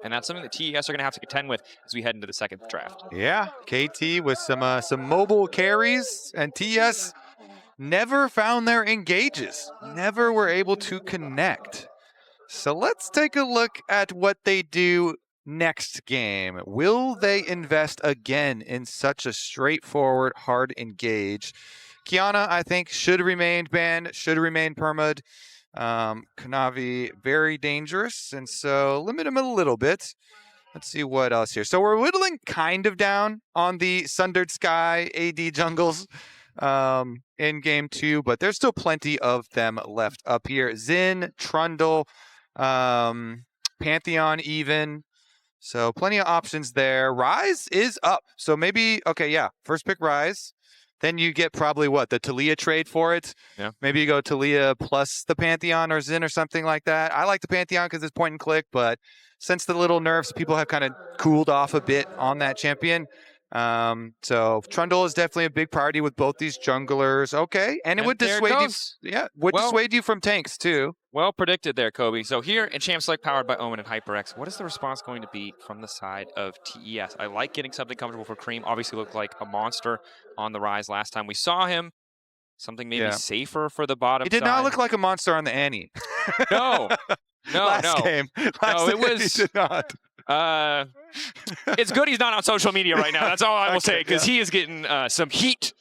and that's something that TES are going to have to contend with as we head into the second draft. Yeah, KT with some mobile carries, and TS never found their engages, never were able to connect. So let's take a look at what they do next game. Will they invest again in such a straightforward, hard engage? Kiana, I think, should remain banned, should remain permad. Kanavi, very dangerous, and so limit him a little bit. Let's see what else here. So we're whittling kind of down on the Sundered Sky AD jungles in game 2, but there's still plenty of them left up here. Xin, Trundle, Pantheon even. So plenty of options there. Rise is up. So maybe, okay, yeah, first pick Rise. Then you get probably what, the Talia trade for it? Yeah. Maybe you go Talia plus the Pantheon or Xin or something like that. I like the Pantheon because it's point and click, but since the little nerfs, people have kind of cooled off a bit on that champion. So Trundle is definitely a big priority with both these junglers. Okay, and it would dissuade you. Dissuade you from tanks too. Well predicted there, Kobe. So here in Champ Select powered by Omen and HyperX, what is the response going to be from the side of TES? I like getting something comfortable for Cream. Obviously looked like a monster on the rise last time we saw him. Something maybe safer for the bottom He did not look like a monster on the Annie. No. Last game. It was. He did not. It's good he's not on social media right now. That's all I will say, because he is getting some heat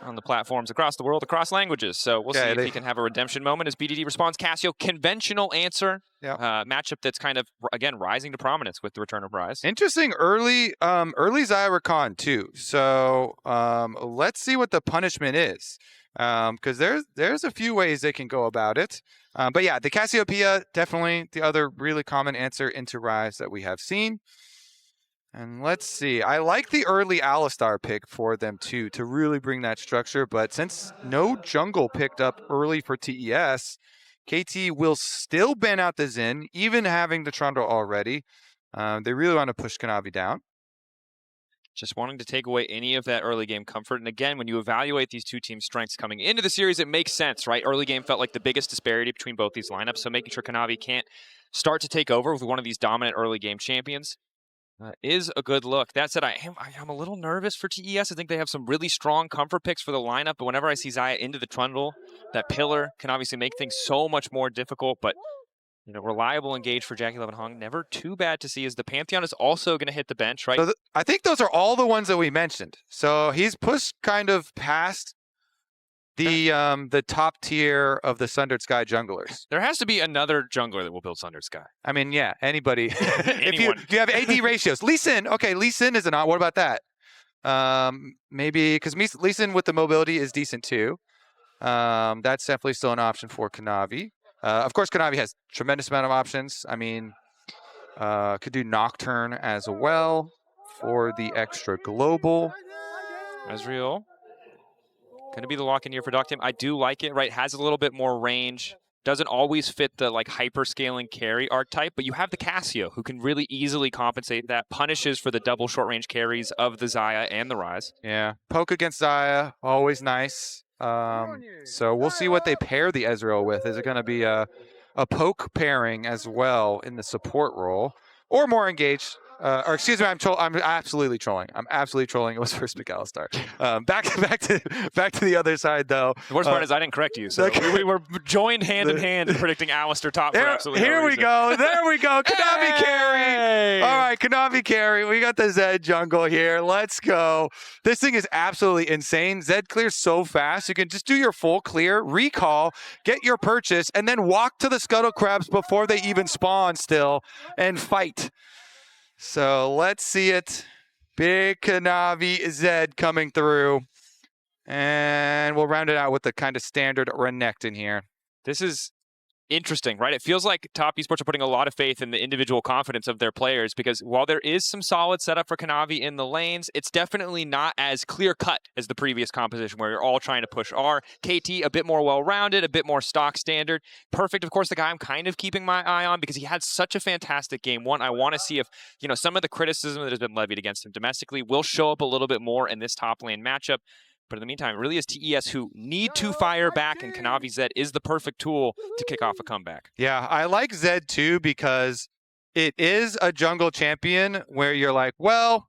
on the platforms across the world, across languages. So we'll see if he can have a redemption moment as BDD responds. Cassio, conventional answer. Matchup that's kind of, again, rising to prominence with the return of Rise. Interesting early Xayah Rakan too. So let's see what the punishment is. Because there's a few ways they can go about it. But yeah, the Cassiopeia, definitely the other really common answer into Rise that we have seen. And let's see. I like the early Alistar pick for them too, to really bring that structure. But since no jungle picked up early for TES, KT will still ban out the Xin, even having the Trundle already. They really want to push Kanavi down. Just wanting to take away any of that early game comfort. And again, when you evaluate these two teams' strengths coming into the series, it makes sense, right? Early game felt like the biggest disparity between both these lineups. So making sure Kanavi can't start to take over with one of these dominant early game champions is a good look. That said, I'm a little nervous for TES. I think they have some really strong comfort picks for the lineup. But whenever I see Xayah into the Trundle, that pillar can obviously make things so much more difficult. But reliable engage for Jackie Levenhong, never too bad to see, as the Pantheon is also going to hit the bench, right? So I think those are all the ones that we mentioned. So he's pushed kind of past the top tier of the Sundered Sky junglers. There has to be another jungler that will build Sundered Sky. I mean, yeah, anybody. If you have AD ratios. Lee Sin, okay, Lee Sin is an odd. What about that? Maybe, because Lee Sin with the mobility is decent too. That's definitely still an option for Kanavi. Of course, Kanavi has tremendous amount of options. I mean, could do Nocturne as well for the extra global. Ezreal, going to be the lock-in here for Doctim. I do like it, right? Has a little bit more range. Doesn't always fit the hyper-scaling carry archetype, but you have the Cassio, who can really easily compensate that. Punishes for the double short-range carries of the Xayah and the Rise. Yeah, poke against Xayah, always nice. So we'll see what they pair the Ezreal with. Is it going to be a poke pairing as well in the support role, or more engaged? Or excuse me, I'm absolutely trolling. I'm absolutely trolling. It was first pick Alistar. Back to the other side though. The worst part is I didn't correct you, so we were joined hand in hand in predicting Alistar top for absolutely no reason. There we go. Kanavi carry. All right, Kanavi carry. We got the Zed jungle here. Let's go. This thing is absolutely insane. Zed clears so fast. You can just do your full clear, recall, get your purchase, and then walk to the scuttle crabs before they even spawn still and fight. So let's see it. Big Kanavi Zed coming through. And we'll round it out with the kind of standard Renekton here. This is interesting, right? It feels like top esports are putting a lot of faith in the individual confidence of their players, because while there is some solid setup for Kanavi in the lanes, it's definitely not as clear-cut as the previous composition where you're all trying to push R. KT, a bit more well-rounded, a bit more stock standard. Perfect, of course, the guy I'm kind of keeping my eye on because he had such a fantastic game. One, I want to see if, some of the criticism that has been levied against him domestically will show up a little bit more in this top lane matchup. But in the meantime, it really is TES who need to fire back, and Kanavi Zed is the perfect tool to kick off a comeback. Yeah, I like Zed too because it is a jungle champion where you're like, well,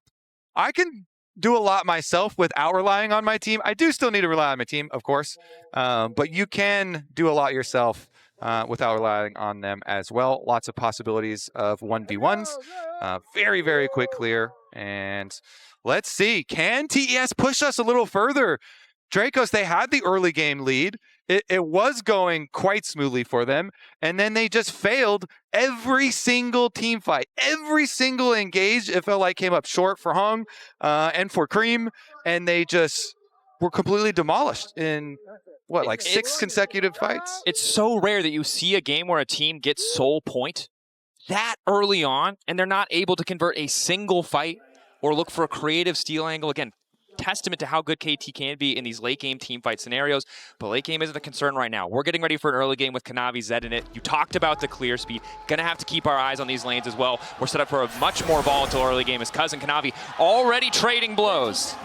I can do a lot myself without relying on my team. I do still need to rely on my team, of course, but you can do a lot yourself without relying on them as well. Lots of possibilities of 1v1s. Very, very quick clear. And let's see, can TES push us a little further? Dracos, they had the early game lead. It was going quite smoothly for them, and then they just failed every single team fight. Every single engage, it felt like came up short for Hung and for Cream, and they just were completely demolished in, what, like 6 consecutive fights? It's so rare that you see a game where a team gets sole point that early on, and they're not able to convert a single fight or look for a creative steal angle. Again, testament to how good KT can be in these late game team fight scenarios, but late game isn't a concern right now. We're getting ready for an early game with Kanavi, Zed in it. You talked about the clear speed. Gonna have to keep our eyes on these lanes as well. We're set up for a much more volatile early game as Cousin Kanavi already trading blows.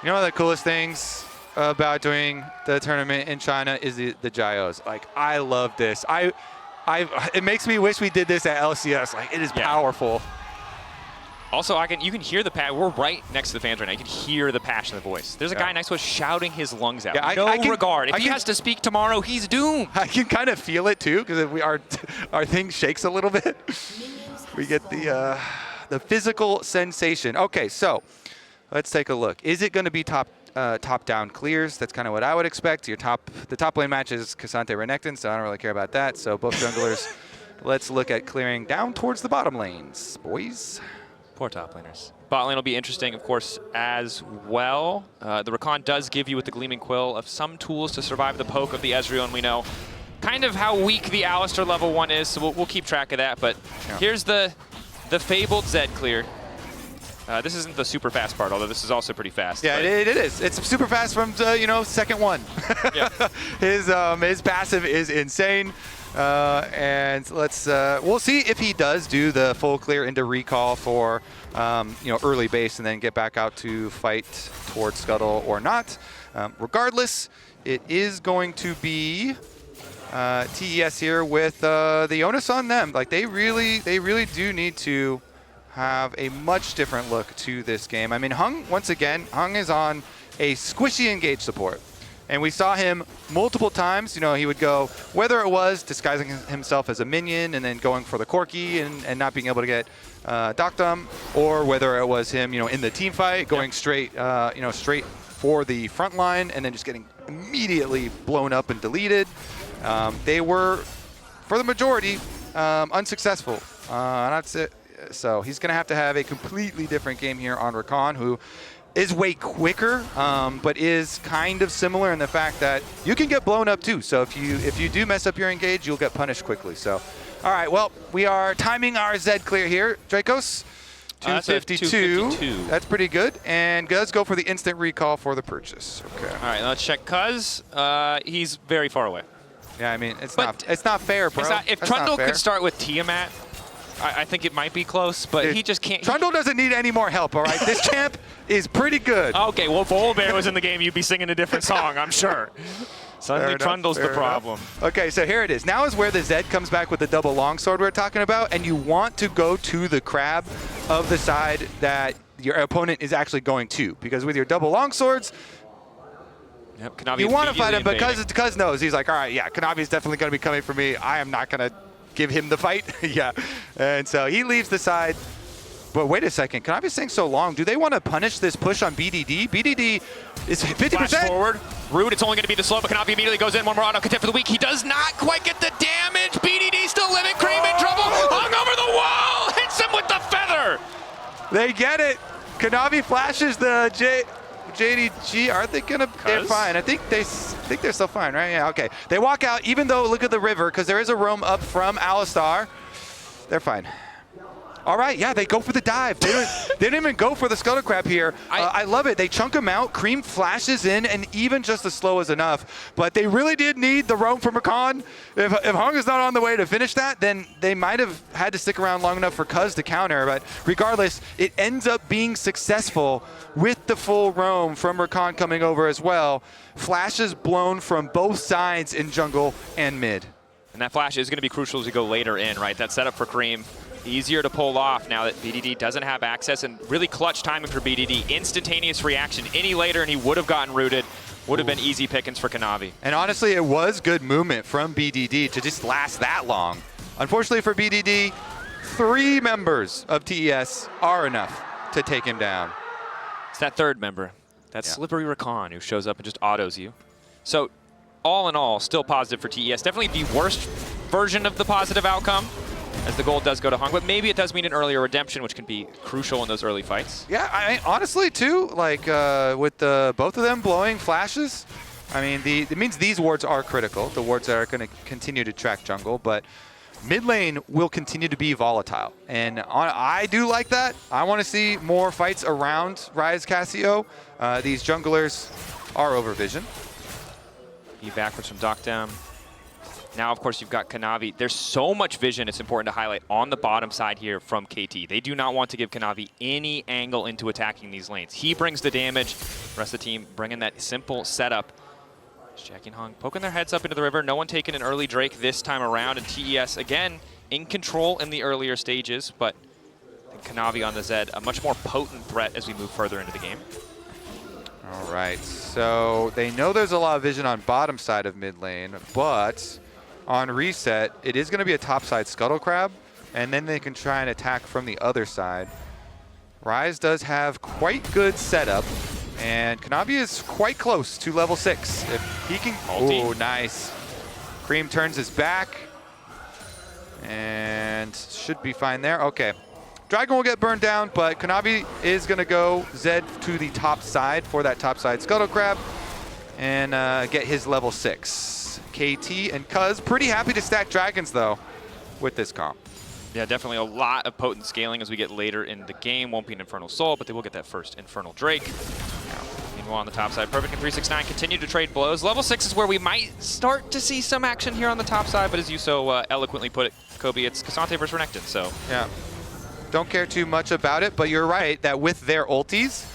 You know one of the coolest things about doing the tournament in China is the gyos. Like, I love this. It makes me wish we did this at LCS. Like, it is powerful. Also, you can hear the passion. We're right next to the fans right now. You can hear the passion in the voice. There's a guy next to us shouting his lungs out. Yeah, no regard. If he has to speak tomorrow, he's doomed. I can kind of feel it too, because our thing shakes a little bit. We get the physical sensation. Okay, so let's take a look. Is it going to be top-down clears? That's kind of what I would expect. The top lane match is Cassante Renekton, so I don't really care about that. So both junglers, let's look at clearing down towards the bottom lanes, boys. Poor top laners. Bot lane will be interesting, of course, as well. The Rakan does give you, with the Gleaming Quill, of some tools to survive the poke of the Ezreal, and we know kind of how weak the Alistar level 1 is, so we'll keep track of that. But here's the fabled Zed clear. This isn't the super fast part, although this is also pretty fast. Yeah, it is. It's super fast from second one. Yeah. His passive is insane. And we'll see if he does do the full clear into recall for early base and then get back out to fight towards Scuttle or not. Regardless, it is going to be TES here with the onus on them. Like, they really do need to have a much different look to this game. I mean, Hung is on a squishy engage support. And we saw him multiple times. He would go, whether it was disguising himself as a minion and then going for the Corki and not being able to get Doctum, or whether it was him, in the team fight going straight for the front line and then just getting immediately blown up and deleted. They were, for the majority, unsuccessful. So he's going to have a completely different game here on Rakan, who is way quicker, but is kind of similar in the fact that you can get blown up too. So if you do mess up your engage, you'll get punished quickly. All right, well, we are timing our Zed clear here. Dracos, 252. That's pretty good. And let's go for the instant recall for the purchase. Okay. All right, let's check Cuz. He's very far away. Yeah, I mean, it's not fair, bro. If Trundle could start with Tiamat, I think it might be close, but he just can't. Trundle doesn't need any more help, all right? This champ is pretty good. Okay, well, if Volibear was in the game, you'd be singing a different song, I'm sure. Suddenly Trundle's the problem. Okay, so here it is. Now is where the Zed comes back with the double longsword we're talking about, and you want to go to the crab of the side that your opponent is actually going to, because with your double longswords, you want to fight him, but Cuz knows. He's like, all right, yeah, Kanavi's definitely going to be coming for me. I am not going to give him the fight. Yeah. And so he leaves the side. But wait a second. Kanavi's staying so long. Do they want to punish this push on BDD? BDD is 50%. Flash forward. Rude, it's only going to be the slow, but Kanavi immediately goes in. One more auto contest for the week. He does not quite get the damage. BDD still living. Cream in trouble. Hung over the wall. Hits him with the feather. They get it. Kanavi flashes the JDG. Are they gonna? They're fine. I think they're still fine, right? Yeah. Okay. They walk out, even though look at the river, because there is a roam up from Alistar. They're fine. All right. Yeah. They go for the dive. They didn't even go for the scuttle crab here. I love it. They chunk him out. Cream flashes in, and even just the slow is enough. But they really did need the roam from Rakan. If Hung is not on the way to finish that, then they might have had to stick around long enough for Cuz to counter. But regardless, it ends up being successful with the full roam from Rakan coming over as well. Flashes blown from both sides in jungle and mid. And that flash is going to be crucial as we go later in, right? That setup for Cream, easier to pull off now that BDD doesn't have access, and really clutch timing for BDD. Instantaneous reaction any later, and he would have gotten rooted. Would have been easy pickings for Kanavi. And honestly, it was good movement from BDD to just last that long. Unfortunately for BDD, 3 members of TES are enough to take him down. It's that third member, that slippery Rakan who shows up and just autos you. So all in all, still positive for TES. Definitely the worst version of the positive outcome, as the gold does go to Hung, but maybe it does mean an earlier redemption, which can be crucial in those early fights. Yeah, I honestly too, like with both of them blowing flashes, I mean, it means these wards are critical, the wards that are going to continue to track jungle, but mid lane will continue to be volatile. And I do like that. I want to see more fights around Rise Cassio. These junglers are over vision. Be backwards from Doctem. Now, of course, you've got Kanavi. There's so much vision, it's important to highlight, on the bottom side here from KT. They do not want to give Kanavi any angle into attacking these lanes. He brings the damage. The rest of the team bringing that simple setup. Jackie and Hung poking their heads up into the river. No one taking an early Drake this time around. And TES, again, in control in the earlier stages. But I think Kanavi on the Zed, a much more potent threat as we move further into the game. All right, so they know there's a lot of vision on bottom side of mid lane, but on reset, it is going to be a top side Scuttle Crab, and then they can try and attack from the other side. Rise does have quite good setup, and Kanavi is quite close to level 6. If he can, oh, nice. Cream turns his back, and should be fine there. Okay. Dragon will get burned down, but Kanavi is going to go Zed to the top side for that top side Scuttle Crab and get his level 6. KT and Cuz pretty happy to stack dragons, though, with this comp. Yeah, definitely a lot of potent scaling as we get later in the game. Won't be an Infernal Soul, but they will get that first Infernal Drake. Meanwhile, on the top side, Perfect and 369 continue to trade blows. Level 6 is where we might start to see some action here on the top side, but as you so eloquently put it, Kobe, it's Cassante versus Renekton, so. Yeah. Don't care too much about it, but you're right that with their ultis,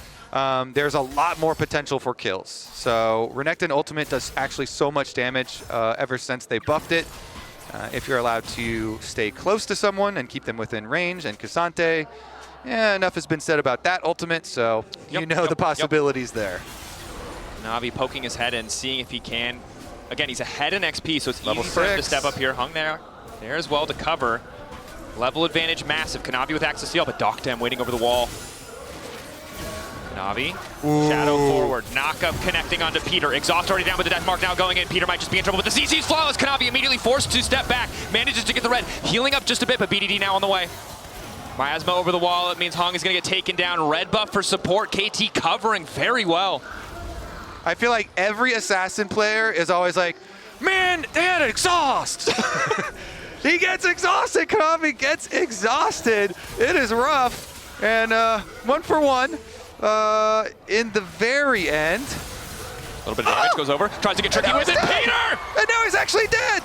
there's a lot more potential for kills. So Renekton ultimate does actually so much damage ever since they buffed it. If you're allowed to stay close to someone and keep them within range, and Cassante, yeah, enough has been said about that ultimate, so you know the possibilities there. Navi poking his head in, seeing if he can. Again, he's ahead in XP, so it's Level easy for him to 6. step up here. Hung there as well to cover. Level advantage massive. Kanavi with access to all, but Doctem waiting over the wall. Kanavi, shadow forward. Knock-up connecting onto Peter. Exhaust already down with the death mark now going in. Peter might just be in trouble with the CC's flawless. Kanavi immediately forced to step back. Manages to get the red. Healing up just a bit, but BDD now on the way. Miasma over the wall. It means Hung is going to get taken down. Red buff for support. KT covering very well. I feel like every assassin player is always like, man, they had an exhaust. He gets exhausted. Kanavi gets exhausted. It is rough. And 1 for 1 in the very end. A little bit of damage goes over. Tries to get tricky with it. Peter! And now he's actually dead.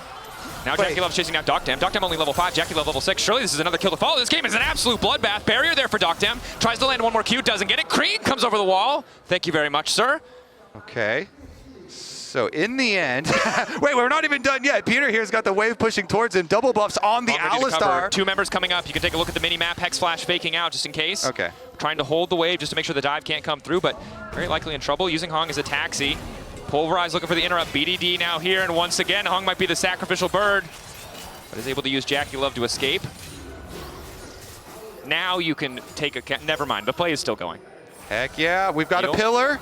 Now Jackie Love's chasing down Doctem. Doctem only level 5, Jackie Love level 6. Surely this is another kill to follow. This game is an absolute bloodbath. Barrier there for Doctem. Tries to land one more Q, doesn't get it. Cream comes over the wall. Thank you very much, sir. Okay. So in the end, wait, we're not even done yet. Peter here's got the wave pushing towards him. Double buffs on the Alistar. 2 members coming up. You can take a look at the mini map. Hex Flash faking out just in case. Okay. Trying to hold the wave just to make sure the dive can't come through, but very likely in trouble. Using Hung as a taxi. Pulverize looking for the interrupt. BDD now here, and once again, Hung might be the sacrificial bird, but is able to use Jackie Love to escape. Now you can take a... Never mind, the play is still going. Heck yeah, we've got a pillar.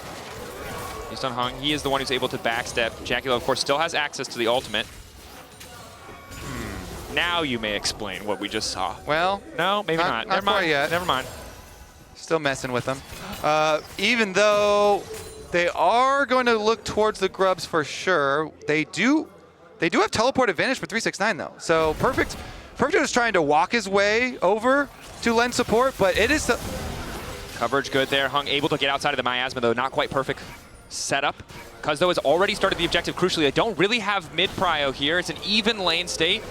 He's on Hung. He is the one who's able to backstep. Jackie Love, of course, still has access to the ultimate. Now you may explain what we just saw. Well, no, maybe not. Never mind. Yet. Never mind. Still messing with them. Even though they are going to look towards the grubs for sure, they do have teleport advantage for 369 though. So Perfect is trying to walk his way over to lend support, but it is coverage good there. Hung able to get outside of the miasma though, not quite perfect setup. Cuz though has already started the objective crucially. They don't really have mid prio here. It's an even lane state.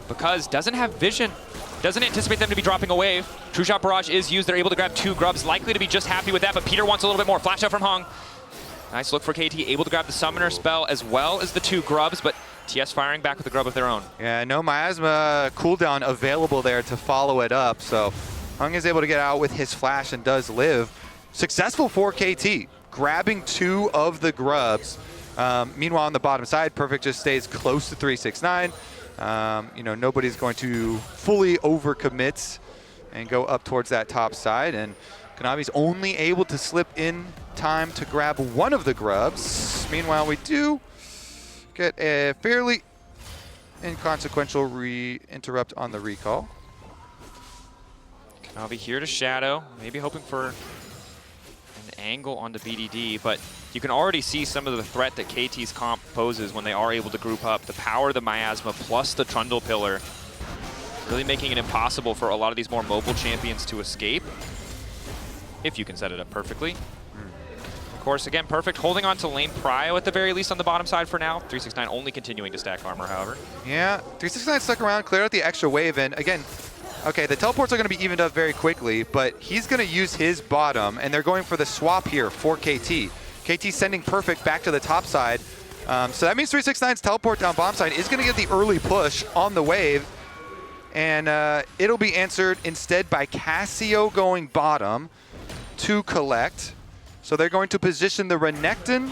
Because doesn't have vision. Doesn't anticipate them to be dropping a wave. True Shot Barrage is used. They're able to grab 2 grubs. Likely to be just happy with that, but Peter wants a little bit more. Flash out from Hung. Nice look for KT. Able to grab the Summoner spell as well as the 2 grubs, but TS firing back with the grub of their own. Yeah, no miasma cooldown available there to follow it up. So Hung is able to get out with his flash and does live. Successful for KT, grabbing 2 of the grubs. Meanwhile, on the bottom side, Perfect just stays close to 369. You know, nobody's going to fully overcommit and go up towards that top side. And Kanavi's only able to slip in time to grab 1 of the grubs. Meanwhile, we do get a fairly inconsequential interrupt on the recall. Kanavi here to shadow, maybe hoping for an angle on the BDD, but you can already see some of the threat that KT's comp poses when they are able to group up. The power of the miasma plus the Trundle Pillar, really making it impossible for a lot of these more mobile champions to escape, if you can set it up perfectly. Of course, again, Perfect holding on to lane prio at the very least on the bottom side for now. 369 only continuing to stack armor, however. Yeah, 369 stuck around, cleared out the extra wave, and again, okay, the teleports are going to be evened up very quickly, but he's going to use his bottom, and they're going for the swap here for KT. KT sending Perfect back to the top side. So that means 369's teleport down bomb side is going to get the early push on the wave, and it'll be answered instead by Cassio going bottom to collect. So they're going to position the Renekton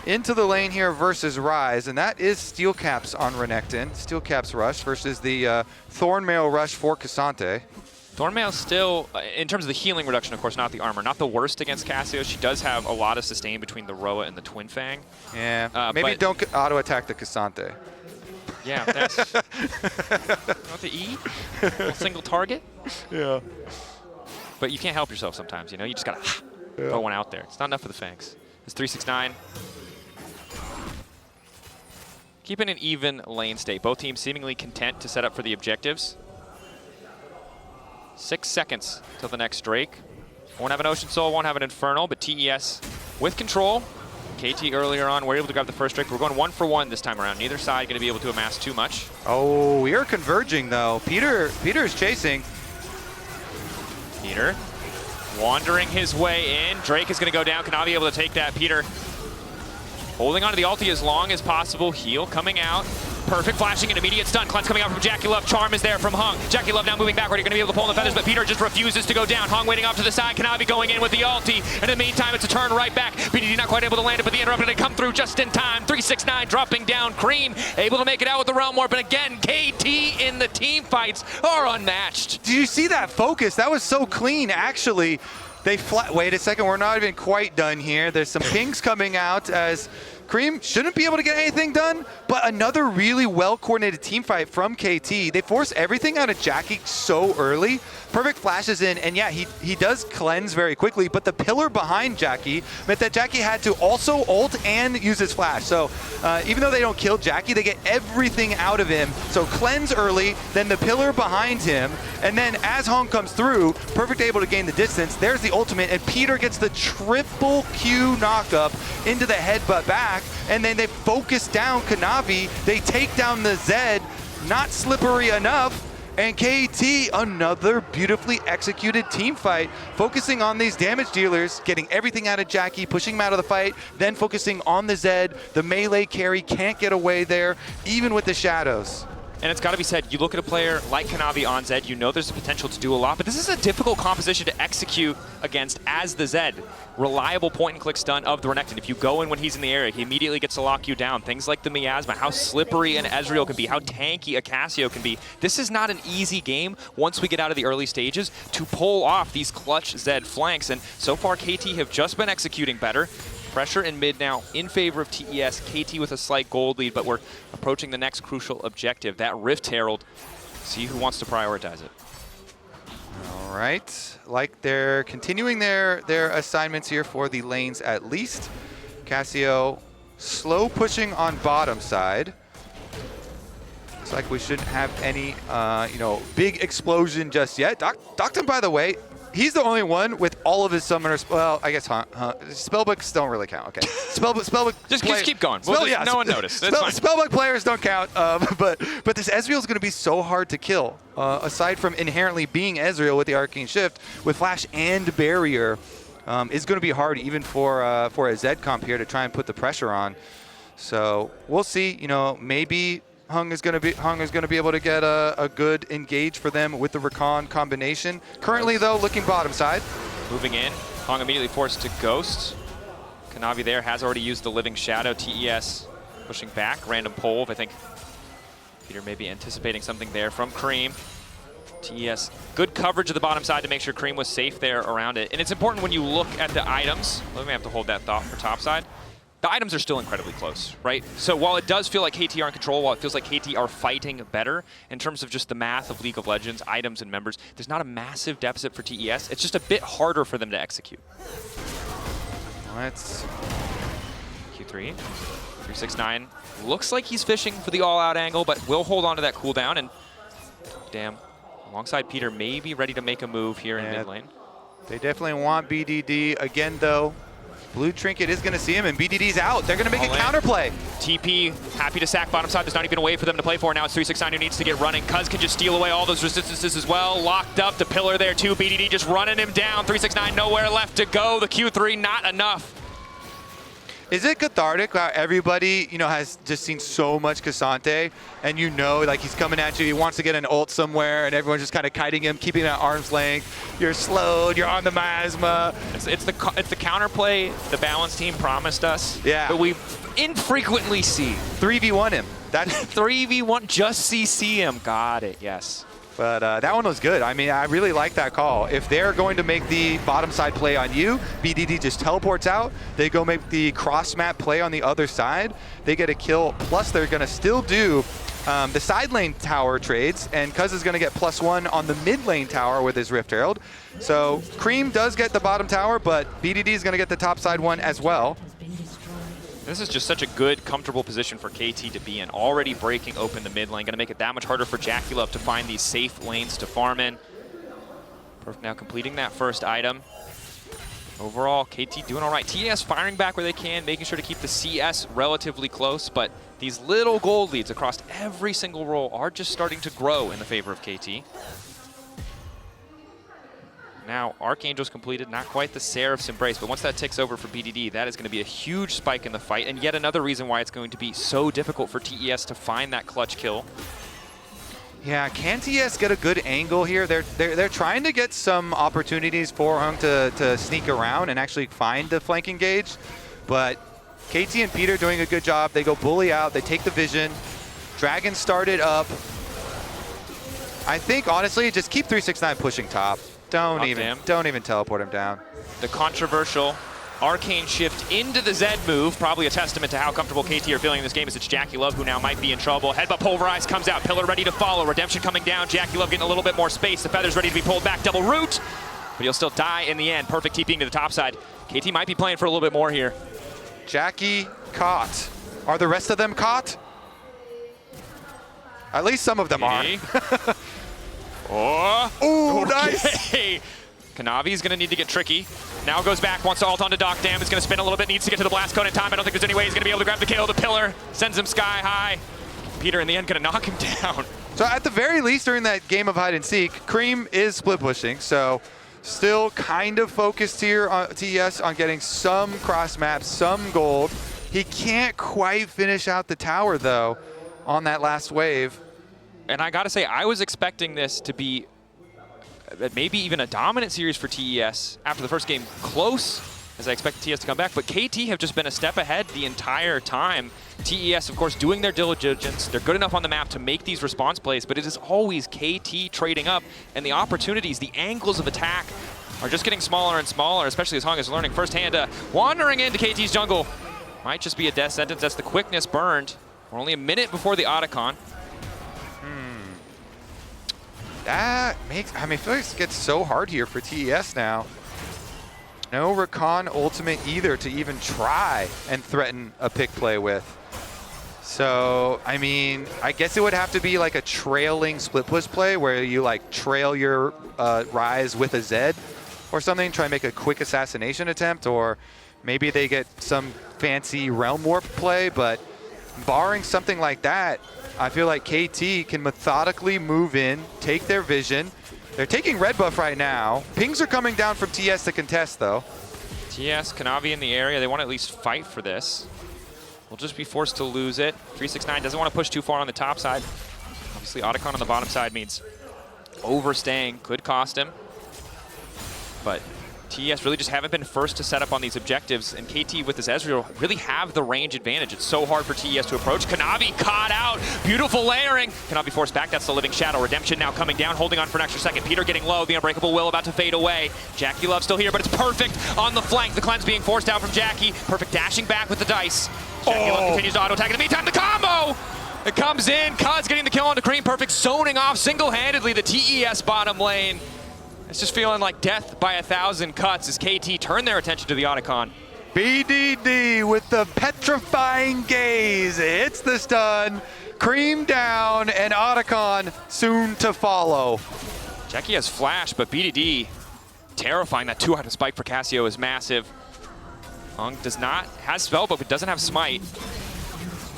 into the lane here versus Rise, and that is Steel Caps on Renekton. Steel Caps Rush versus the Thornmail Rush for Cassante. Thornmail still, in terms of the healing reduction, of course, not the armor, not the worst against Cassio. She does have a lot of sustain between the Roa and the Twin Fang. Yeah, maybe don't auto-attack the Cassante. Yeah, that's not the E, a single target. Yeah. But you can't help yourself sometimes, you know? You just gotta throw one out there. It's not enough for the Fangs. It's 369. Keeping an even lane state. Both teams seemingly content to set up for the objectives. 6 seconds till the next Drake. Won't have an Ocean Soul, won't have an Infernal, but TES with control. KT earlier on were able to grab the first Drake. We're going 1 for 1 this time around. Neither side going to be able to amass too much. Oh, we are converging though. Peter is chasing. Peter wandering his way in. Drake is going to go down. Kanavi able to take that. Peter holding onto the ulti as long as possible. Heal coming out. Perfect flashing and immediate stun. Cleanse coming out from Jackie Love. Charm is there from Hung. Jackie Love now moving backward. You're going to be able to pull in the feathers, but Peter just refuses to go down. Hung waiting off to the side. Kanavi going in with the ulti. And in the meantime, it's a turn right back. BDD not quite able to land it, but the interrupt going to come through just in time. 369 dropping down. Cream able to make it out with the Realm Warp. And again, KT in the team fights are unmatched. Do you see that focus? That was so clean, actually. Wait a second, we're not even quite done here. There's some pings coming out as Cream shouldn't be able to get anything done, but another really well-coordinated team fight from KT. They force everything out of Jackie so early. Perfect flashes in, and yeah, he does cleanse very quickly, but the pillar behind Jackie meant that Jackie had to also ult and use his flash. So even though they don't kill Jackie, they get everything out of him. So cleanse early, then the pillar behind him, and then as Hong comes through, Perfect able to gain the distance. There's the ultimate, and Peter gets the triple Q knockup into the headbutt back, and then they focus down Kanavi. They take down the Zed, not slippery enough. And KT, another beautifully executed team fight, focusing on these damage dealers, getting everything out of Jackie, pushing him out of the fight, then focusing on the Zed. The melee carry can't get away there, even with the shadows. And it's got to be said, you look at a player like Kanavi on Zed, you know there's the potential to do a lot, but this is a difficult composition to execute against as the Zed. Reliable point-and-click stun of the Renekton. If you go in when he's in the area, he immediately gets to lock you down. Things like the miasma, how slippery an Ezreal can be, how tanky a Cassio can be. This is not an easy game once we get out of the early stages to pull off these clutch Zed flanks, and so far KT have just been executing better. Pressure in mid now in favor of TES. KT with a slight gold lead, but we're approaching the next crucial objective, that Rift Herald. See who wants to prioritize it. All right, like they're continuing their assignments here for the lanes at least. Cassio slow pushing on bottom side. Looks like we shouldn't have any, big explosion just yet. Docton, by the way, he's the only one with all of his summoners. Well, I guess spellbooks don't really count. Okay, spellbook. Just keep going. No one noticed. Spellbook players don't count. But this Ezreal is going to be so hard to kill. Aside from inherently being Ezreal with the Arcane Shift, with Flash and Barrier, is going to be hard even for a Zed comp here to try and put the pressure on. So we'll see. You know, maybe Hung is going to be able to get a good engage for them with the Rakan combination. Currently, though, looking bottom side. Moving in, Hung immediately forced to Ghost. Kanavi there has already used the Living Shadow. TES pushing back, random pole. I think Peter may be anticipating something there from Cream. TES, good coverage of the bottom side to make sure Cream was safe there around it. And it's important when you look at the items, let me have to hold that thought for top side. The items are still incredibly close, right? So while it does feel like KT are in control, while it feels like KT are fighting better, in terms of just the math of League of Legends, items and members, there's not a massive deficit for TES. It's just a bit harder for them to execute. Let's Q3, 369. Looks like he's fishing for the all-out angle, but will hold on to that cooldown. And damn, alongside Peter, maybe ready to make a move here in mid lane. They definitely want BDD. Again, though, Blue Trinket is going to see him, and BDD's out. They're going to make a counterplay. TP, happy to sack bottom side. There's not even a way for them to play for. Now it's 369 who needs to get running. Cuz can just steal away all those resistances as well. Locked up, the pillar there too. BDD just running him down. 369, nowhere left to go. The Q3, not enough. Is it cathartic how everybody, you know, has just seen so much Cassante, and you know, like he's coming at you, he wants to get an ult somewhere, and everyone's just kind of kiting him, keeping him at arm's length. You're slowed, you're on the Miasma. It's the counterplay the balance team promised us. Yeah. But we infrequently see. 3v1 him. That's 3v1, just CC him. Got it, yes. But that one was good. I mean, I really like that call. If they're going to make the bottom side play on you, BDD just teleports out. They go make the cross map play on the other side. They get a kill. Plus, they're going to still do the side lane tower trades. And Cuz is going to get +1 on the mid lane tower with his Rift Herald. So Cream does get the bottom tower, but BDD is going to get the top side one as well. This is just such a good, comfortable position for KT to be in. Already breaking open the mid lane. Going to make it that much harder for JackeyLove to find these safe lanes to farm in. Perf now completing that first item. Overall, KT doing all right. TES firing back where they can, making sure to keep the CS relatively close, but these little gold leads across every single role are just starting to grow in the favor of KT. Now, Archangel's completed, not quite the Seraph's Embrace, but once that ticks over for BDD, that is going to be a huge spike in the fight, and yet another reason why it's going to be so difficult for TES to find that clutch kill. Yeah, can TES get a good angle here? They're trying to get some opportunities for Hung to sneak around and actually find the flank engage, but KT and Peter doing a good job. They go bully out, they take the vision. Dragon started up. I think, honestly, just keep 369 pushing top. Don't even teleport him down. The controversial Arcane shift into the Zed move, probably a testament to how comfortable KT are feeling in this game, as it's JackeyLove who now might be in trouble. Headbutt pulverized comes out, Pillar ready to follow, Redemption coming down, JackeyLove getting a little bit more space, the Feather's ready to be pulled back, double root, but he'll still die in the end. Perfect TPing to the top side. KT might be playing for a little bit more here. Jackie caught. Are the rest of them caught? At least some of them are. Oh, ooh, okay. Nice. Kanavi's going to need to get tricky. Now goes back, wants to ult onto Doc Dam. Is going to spin a little bit, needs to get to the blast cone in time. I don't think there's any way he's going to be able to grab the kill. The Pillar sends him sky high. Peter in the end going to knock him down. So at the very least during that game of hide and seek, Cream is split pushing. So still kind of focused here on TES on getting some cross maps, some gold. He can't quite finish out the tower though on that last wave. And I gotta say, I was expecting this to be maybe even a dominant series for TES after the first game. Close, as I expected TES to come back, but KT have just been a step ahead the entire time. TES, of course, doing their diligence. They're good enough on the map to make these response plays, but it is always KT trading up, and the opportunities, the angles of attack are just getting smaller and smaller, especially as Hung is learning firsthand. Wandering into KT's jungle. Might just be a death sentence. That's the quickness burned. We're only a minute before the Otacon. That makes, I mean, I feel like it gets so hard here for TES now. No Rakan ultimate either to even try and threaten a pick play with. So, I mean, I guess it would have to be like a trailing split push play where you like trail your Rise with a Zed or something, try and make a quick assassination attempt, or maybe they get some fancy Realm Warp play, but barring something like that, I feel like KT can methodically move in, take their vision. They're taking red buff right now. Pings are coming down from TS to contest, though. TS, Kanavi in the area. They want to at least fight for this. will just be forced to lose it. 369 doesn't want to push too far on the top side. Obviously, Otacon on the bottom side means overstaying could cost him. But TES really just haven't been first to set up on these objectives, and KT with this Ezreal really have the range advantage. It's so hard for TES to approach. Kanavi caught out. Beautiful layering. Kanavi forced back. That's the Living Shadow. Redemption now coming down, holding on for an extra second. Peter getting low. The Unbreakable Will about to fade away. Jackie Love still here, but it's perfect on the flank. The cleanse being forced out from Jackie. Perfect dashing back with the dice. Jackie Love continues to auto attack. In the meantime, the combo! It comes in. Cuz getting the kill onto Cream. Perfect zoning off single-handedly the TES bottom lane. It's just feeling like death by 1,000 cuts as KT turn their attention to the Otacon. BDD with the petrifying gaze. Hits the stun. Cream down, and Otacon soon to follow. Jackie has flash, but BDD terrifying. That 2-item spike for Cassio is massive. Ung does not, has spellbook, but doesn't have smite.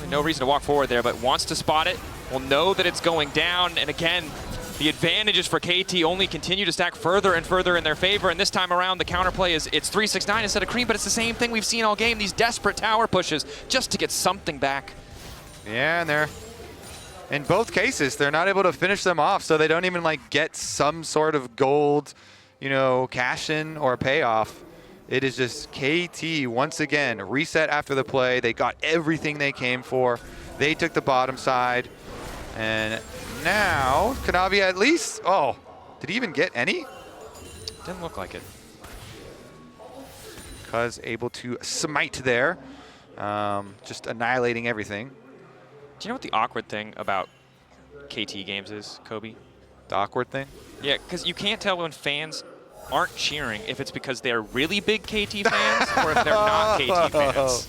No reason to walk forward there, but wants to spot it. Will know that it's going down, and again, the advantages for KT only continue to stack further and further in their favor, and this time around the counterplay is it's 369 instead of Cream, but it's the same thing we've seen all game, these desperate tower pushes just to get something back. Yeah, and they're, in both cases, they're not able to finish them off, so they don't even like get some sort of gold, you know, cash in or payoff. It is just KT once again, reset after the play. They got everything they came for. They took the bottom side, and now, Kanavi at least, oh, did he even get any? Didn't look like it. Cuz able to smite there, just annihilating everything. Do you know what the awkward thing about KT games is, Kobe? The awkward thing? Yeah, because you can't tell when fans aren't cheering if it's because they're really big KT fans or if they're not KT fans.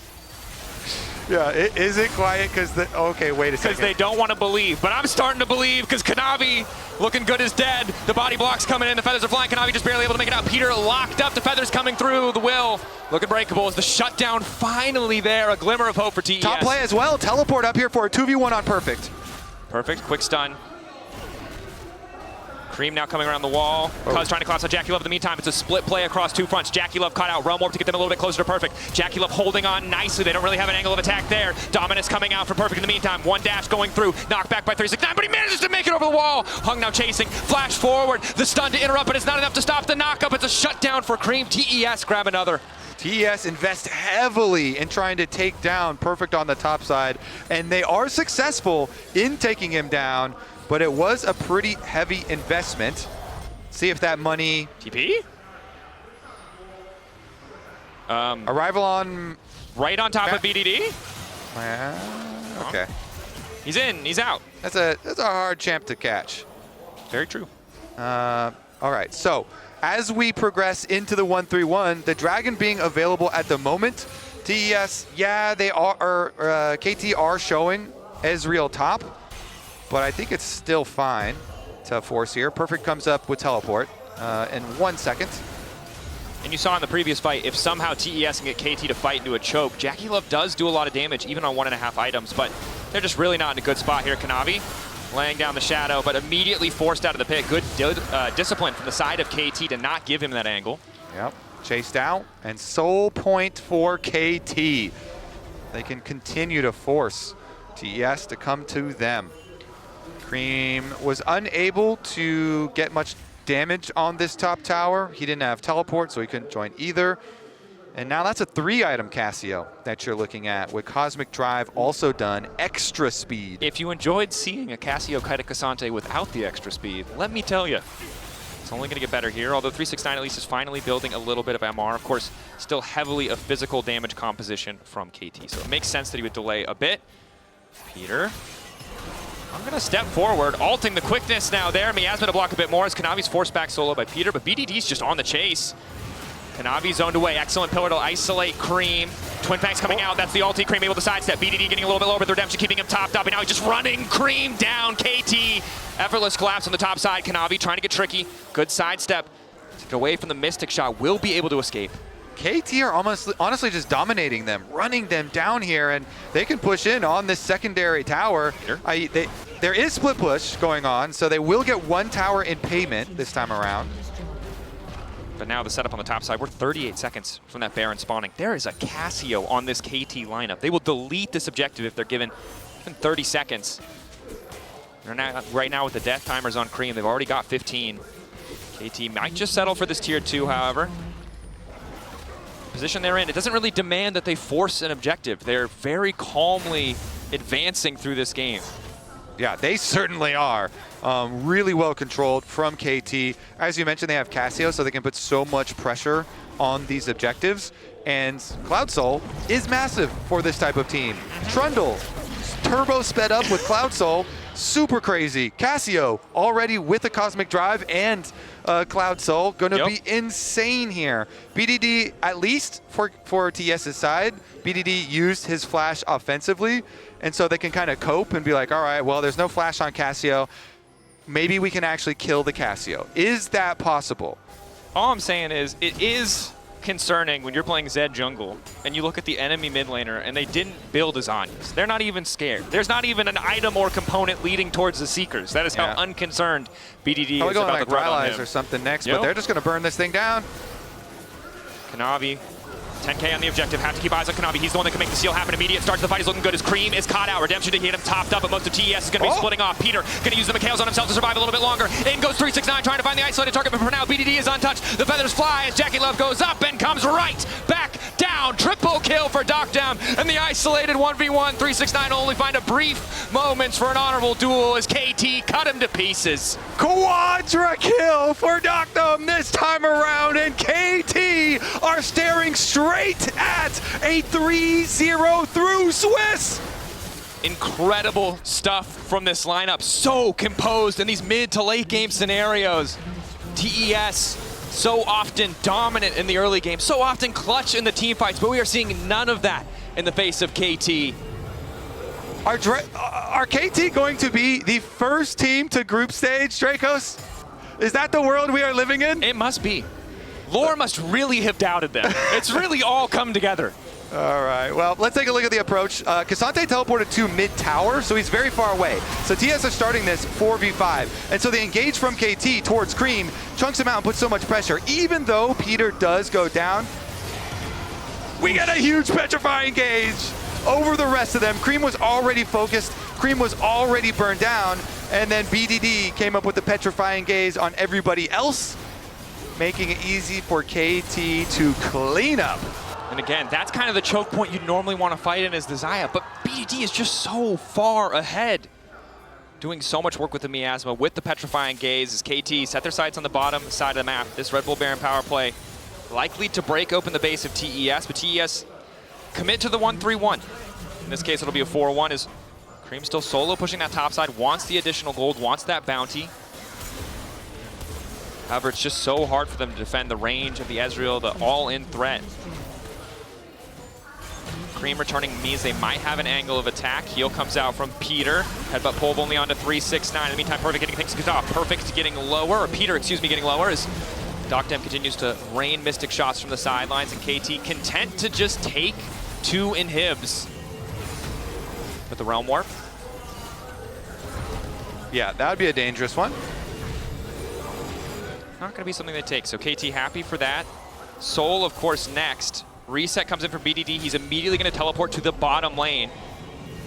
Yeah, is it quiet because okay, wait a second. Because they don't want to believe, but I'm starting to believe because Kanavi looking good as dead. The body block's coming in, the feathers are flying. Kanavi just barely able to make it out. Peter locked up, the feathers coming through. The will looking breakable. Is the shutdown finally there? A glimmer of hope for TES. Top play as well. Teleport up here for a 2v1 on Perfect. Perfect, quick stun. Cream now coming around the wall. Cuz trying to collapse on Jackie Love in the meantime. It's a split play across two fronts. Jackie Love caught out. Realm Warp to get them a little bit closer to Perfect. Jackie Love holding on nicely. They don't really have an angle of attack there. Dominus coming out for Perfect in the meantime. One dash going through. Knocked back by 369, but he manages to make it over the wall. Hung now chasing. Flash forward. The stun to interrupt, but it's not enough to stop the knockup. It's a shutdown for Cream. TES grab another. TES invest heavily in trying to take down Perfect on the top side, and they are successful in taking him down, but it was a pretty heavy investment. See if that money... TP? Arrival on... Right on top of BDD? Okay. He's in, he's out. That's a hard champ to catch. Very true. All right, so as we progress into the 1-3-1, the Dragon being available at the moment, TES, yeah, they are, KT are showing Ezreal top, but I think it's still fine to force here. Perfect comes up with teleport in 1 second. And you saw in the previous fight, if somehow TES can get KT to fight into a choke, Jackie Love does do a lot of damage, even on 1.5 items, but they're just really not in a good spot here. Kanavi laying down the shadow, but immediately forced out of the pit. Good discipline from the side of KT to not give him that angle. Yep, chased out, and soul point for KT. They can continue to force TES to come to them. Cream was unable to get much damage on this top tower. He didn't have teleport, so he couldn't join either. And now that's a 3-item Cassio that you're looking at, with Cosmic Drive also done, extra speed. If you enjoyed seeing a Cassio Kaita Kasante without the extra speed, let me tell you, it's only going to get better here, although 369 at least is finally building a little bit of MR. Of course, still heavily a physical damage composition from KT, so it makes sense that he would delay a bit. Peter, I'm going to step forward, alting the quickness now there. Miasma to block a bit more as Kanavi's forced back solo by Peter, but BDD's just on the chase. Kanavi zoned away. Excellent pillar to isolate Cream. Twin Fangs coming out. That's the ulti. Cream able to sidestep. BDD getting a little bit lower, but the Redemption keeping him topped up. And now he's just running Cream down. KT. Effortless collapse on the top side. Kanavi trying to get tricky. Good sidestep. To get away from the Mystic Shot. Will be able to escape. KT are honestly just dominating them, running them down here, and they can push in on this secondary tower. There is split push going on, so they will get 1 tower in payment this time around. But now the setup on the top side, we're 38 seconds from that Baron spawning. There is a Casio on this KT lineup. They will delete this objective if they're given even 30 seconds. They're now, right now with the death timers on Cream, they've already got 15. KT might just settle for this tier 2, however. The position they're in, it doesn't really demand that they force an objective. They're very calmly advancing through this game. Yeah, they certainly are. Really well controlled from KT. As you mentioned, they have Casio, so they can put so much pressure on these objectives. And Cloud Soul is massive for this type of team. Trundle, turbo sped up with Cloud Soul, super crazy. Casio, already with a Cosmic Drive and Cloud Soul, gonna be insane here. BDD, at least for TS's side, BDD used his flash offensively, and so they can kind of cope and be like, all right, well, there's no flash on Casio. Maybe we can actually kill the Casio. Is that possible? All I'm saying is, it is concerning when you're playing Zed jungle and you look at the enemy mid laner and they didn't build his Anyas. They're not even scared. There's not even an item or component leading towards the Seekers. That is how unconcerned BDD is about the threat on him. Or something next, but they're just going to burn this thing down. Kanavi, 10K on the objective. Have to keep eyes on Kanavi. He's the one that can make the steal happen. Immediate start to the fight is looking good as Cream is caught out. Redemption to hit him topped up, but most of TES is going to be splitting off. Peter going to use the Mikhails on himself to survive a little bit longer. In goes 369, trying to find the isolated target, but for now, BDD is untouched. The feathers fly as Jackie Love goes up and comes right back down. Triple kill for Dockdown, and the isolated 1v1. 369 only find a brief moments for an honorable duel as KT cut him to pieces. Quadra kill for Dockdown this time around, and KT are staring straight at a 3-0 through Swiss. Incredible stuff from this lineup. So composed in these mid to late game scenarios. TES so often dominant in the early game, so often clutch in the team fights, but we are seeing none of that in the face of KT. Are KT going to be the first team to group stage, Dracos? Is that the world we are living in? It must be. Lore must really have doubted them. It's really all come together. All right, well, let's take a look at the approach. Cassante teleported to mid-tower, so he's very far away. So TS are starting this 4v5, and so they engage from KT towards Cream, chunks him out and puts so much pressure. Even though Peter does go down, we get a huge petrifying gauge over the rest of them. Cream was already focused, Cream was already burned down, and then BDD came up with the petrifying gaze on everybody else, making it easy for KT to clean up. And again, that's kind of the choke point you'd normally want to fight in as the Xayah, but BDD is just so far ahead. Doing so much work with the Miasma, with the petrifying gaze as KT set their sights on the bottom side of the map. This Red Bull Baron power play likely to break open the base of TES, but TES commit to the 1-3-1. In this case, it'll be a 4-1 as Cream still solo pushing that top side, wants the additional gold, wants that bounty. However, it's just so hard for them to defend the range of the Ezreal, the all-in threat. Cream returning means they might have an angle of attack. Heal comes out from Peter. Headbutt pulled only onto 369. In the meantime, Perfect getting things off. Perfect getting lower, or Peter, excuse me, getting lower as Dockdown continues to rain Mystic shots from the sidelines, and KT content to just take 2 inhibs with the Realm Warp. Yeah, that would be a dangerous one. Not going to be something they take, so KT happy for that. Soul, of course, next. Reset comes in from BDD. He's immediately going to teleport to the bottom lane.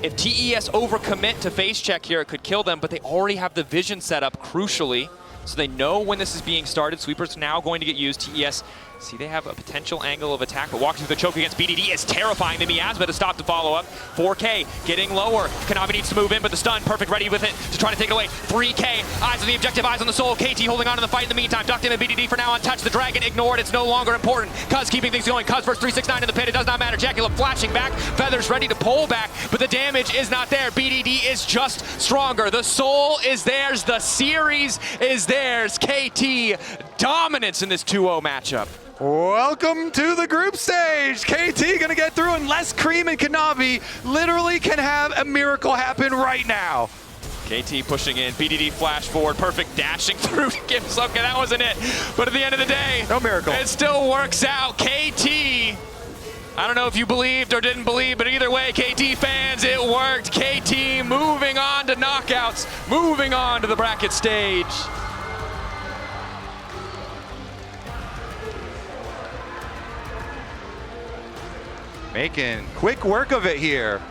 If TES overcommit to face check here, it could kill them, but they already have the vision set up crucially, so they know when this is being started. Sweeper's now going to get used. TES, see, they have a potential angle of attack, but walking through the choke against BDD is terrifying. The Miasma to stop the follow-up. 4K getting lower. Kanavi needs to move in, but the stun, Perfect ready with it to try to take it away. 3K, eyes on the objective, eyes on the soul. KT holding on to the fight in the meantime. Ducked in and BDD for now untouched. The dragon ignored. It's no longer important. Cuz keeping things going. Cuz versus 369 in the pit. It does not matter. Jacula flashing back. Feathers ready to pull back, but the damage is not there. BDD is just stronger. The soul is theirs. The series is theirs. KT dominance in this 2-0 matchup. Welcome to the group stage. KT gonna get through unless Cream and Kanavi literally can have a miracle happen right now. KT pushing in, BDD flash forward, Perfect dashing through to give us, okay, that wasn't it. But at the end of the day, no miracle. It still works out. KT, I don't know if you believed or didn't believe, but either way, KT fans, it worked. KT moving on to knockouts, moving on to the bracket stage. Making quick work of it here.